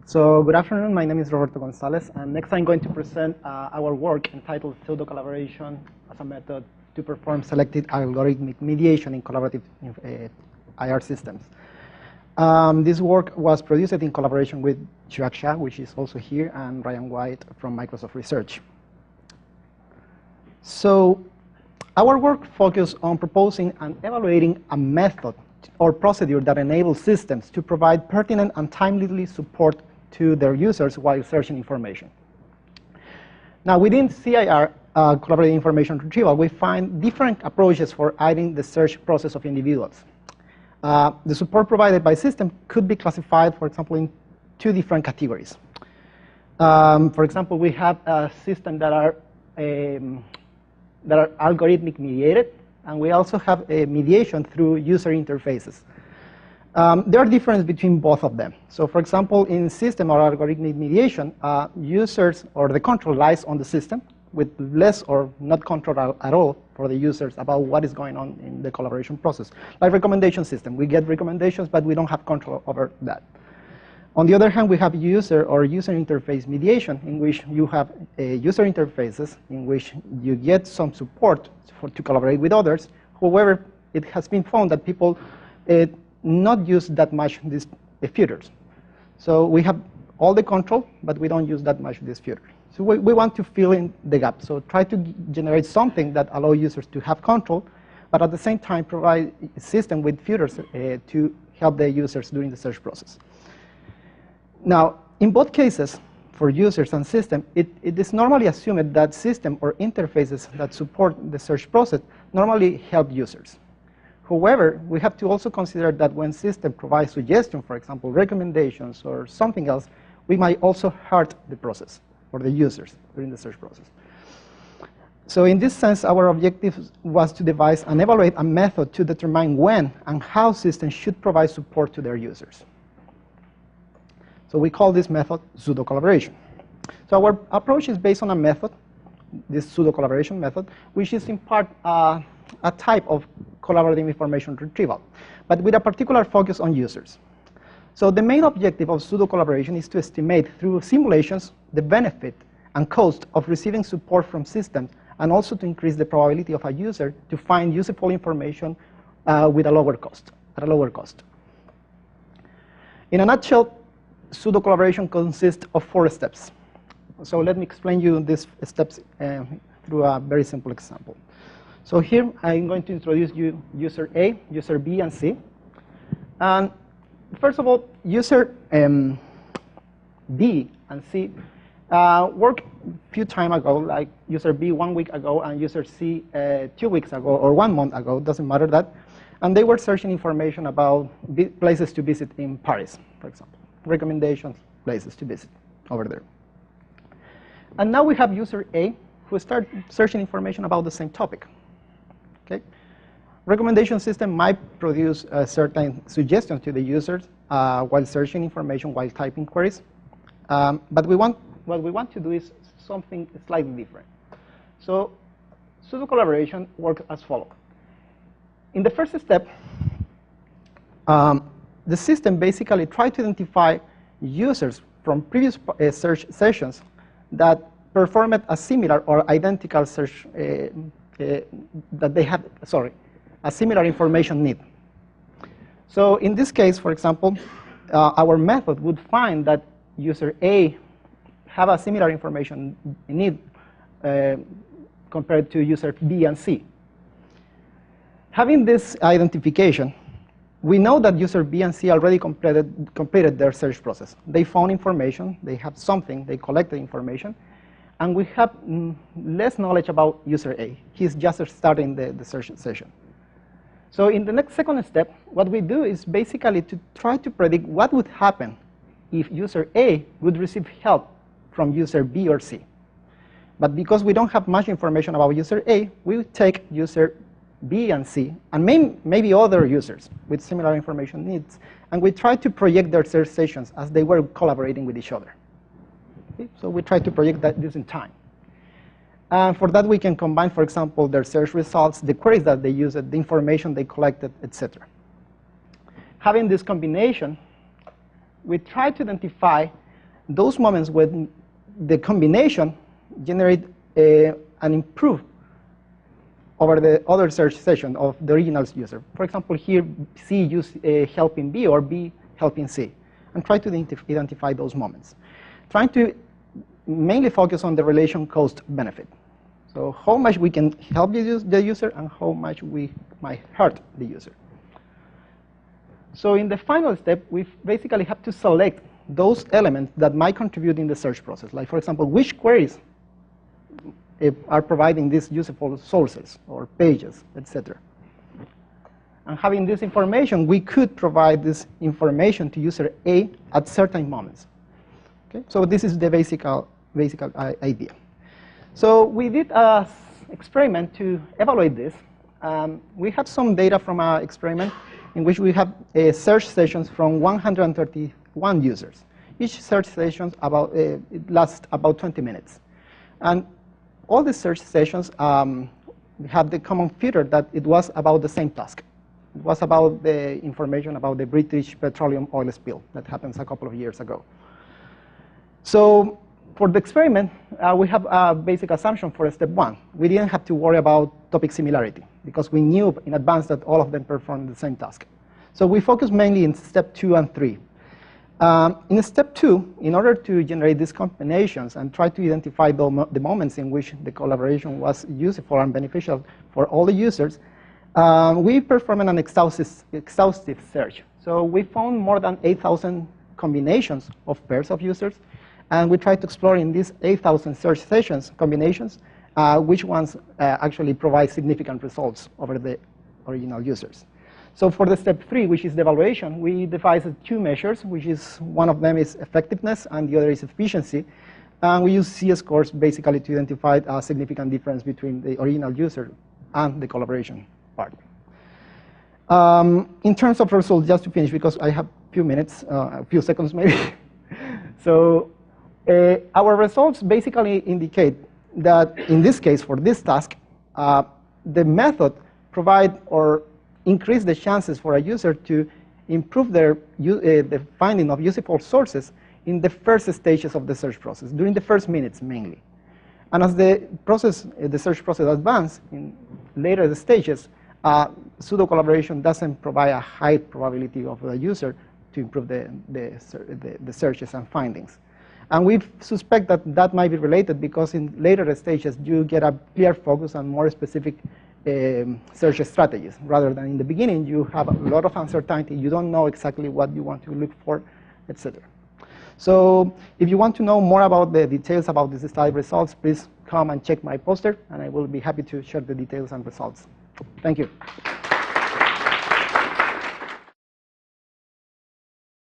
So good afternoon, my name is Roberto Gonzalez, and next I'm going to present our work entitled Pseudo-Collaboration as a method to perform selective algorithmic mediation in collaborative IR systems. This work was produced in collaboration with Chirag Shah, which is also here, and Ryan White from Microsoft Research. So our work focused on proposing and evaluating a method or procedure that enables systems to provide pertinent and timely support to their users while searching information. Now, within HCIR, collaborative information retrieval, we find different approaches for aiding the search process of individuals. The support provided by system could be classified, for example, in two different categories. For example, we have a system that are algorithmic mediated, and we also have a mediation through user interfaces. There are differences between both of them. So for example, in system or algorithmic mediation, users or the control lies on the system with less or not control at all for the users about what is going on in the collaboration process. Like recommendation system, we get recommendations, but we don't have control over that. On the other hand, we have user or user interface mediation, in which you have user interfaces in which you get some support to collaborate with others. However, it has been found that people not use that much these filters. So we have all the control, but we don't use that much this filter. So we want to fill in the gap. So try to generate something that allows users to have control, but at the same time provide a system with filters to help the users during the search process. Now, in both cases, for users and system, it is normally assumed that system or interfaces that support the search process normally help users. However, we have to also consider that when system provides suggestions, for example, recommendations or something else, we might also hurt the process or the users during the search process. So in this sense, our objective was to devise and evaluate a method to determine when and how systems should provide support to their users. So we call this method pseudo-collaboration. So our approach is based on a method, this pseudo-collaboration method, which is in part a type of collaborative information retrieval, but with a particular focus on users. So the main objective of pseudo-collaboration is to estimate through simulations the benefit and cost of receiving support from systems, and also to increase the probability of a user to find useful information with a lower cost, at a lower cost. In a nutshell, pseudo-collaboration consists of 4 steps. So let me explain you these steps through a very simple example. So here I'm going to introduce you user A, user B, and C. And first of all, user B and C worked a few time ago, like user B 1 week ago and user C 2 weeks ago or 1 month ago, doesn't matter that. And they were searching information about places to visit in Paris, for example. Recommendations, places to visit over there. And now we have user A who started searching information about the same topic. Okay. Recommendation system might produce certain suggestions to the users while searching information, while typing queries. But what we want to do is something slightly different. So pseudo-collaboration works as follows. In the first step, the system basically tries to identify users from previous search sessions that performed a similar or identical search that they had, a similar information need. So in this case, for example, our method would find that user A have a similar information need compared to user B and C. Having this identification, we know that user B and C already completed their search process. They found information, they have something, they collected information, and we have less knowledge about user A. He's just starting the search session. So in the next second step, what we do is basically to try to predict what would happen if user A would receive help from user B or C. But because we don't have much information about user A, we would take user B and C, and maybe other users with similar information needs, and we try to project their search sessions as they were collaborating with each other. Okay? So we try to project this in time. And for that, we can combine, for example, their search results, the queries that they used, the information they collected, etc. Having this combination, we try to identify those moments when the combination generate an improve over the other search session of the original user. For example, here C use helping B or B helping C, and try to identify those moments. Trying to mainly focus on the relation cost-benefit. So how much we can help the user and how much we might hurt the user. So in the final step, we basically have to select those elements that might contribute in the search process. Like, for example, which queries are providing these useful sources or pages, etc. And having this information, we could provide this information to user A at certain moments. Okay? So this is the basic idea. So we did an experiment to evaluate this. We have some data from our experiment in which we have search sessions from 131 users. Each search session it lasts about 20 minutes. And all the search sessions have the common feature that it was about the same task. It was about the information about the British petroleum oil spill that happened a couple of years ago. So for the experiment, we have a basic assumption for step 1. We didn't have to worry about topic similarity because we knew in advance that all of them performed the same task. So we focused mainly in step 2 and 3. In step 2, in order to generate these combinations and try to identify the moments in which the collaboration was useful and beneficial for all the users, we performed an exhaustive search. So we found more than 8,000 combinations of pairs of users, and we tried to explore in these 8,000 search sessions combinations which ones actually provide significant results over the original users. So for the step 3, which is the evaluation, we devised 2 measures, which is one of them is effectiveness and the other is efficiency. And we use CS scores basically to identify a significant difference between the original user and the collaboration part. In terms of results, just to finish, because I have a few minutes, a few seconds maybe. So our results basically indicate that in this case, for this task, the method provide or increase the chances for a user to improve the finding of useful sources in the first stages of the search process, during the first minutes mainly. And as the search process advances in later stages, pseudo-collaboration doesn't provide a high probability of the user to improve the searches and findings. And we suspect that that might be related because in later stages, you get a clear focus on more specific search strategies. Rather than in the beginning, you have a lot of uncertainty. You don't know exactly what you want to look for, etc. So if you want to know more about the details about this study results, please come and check my poster, and I will be happy to share the details and results. Thank you.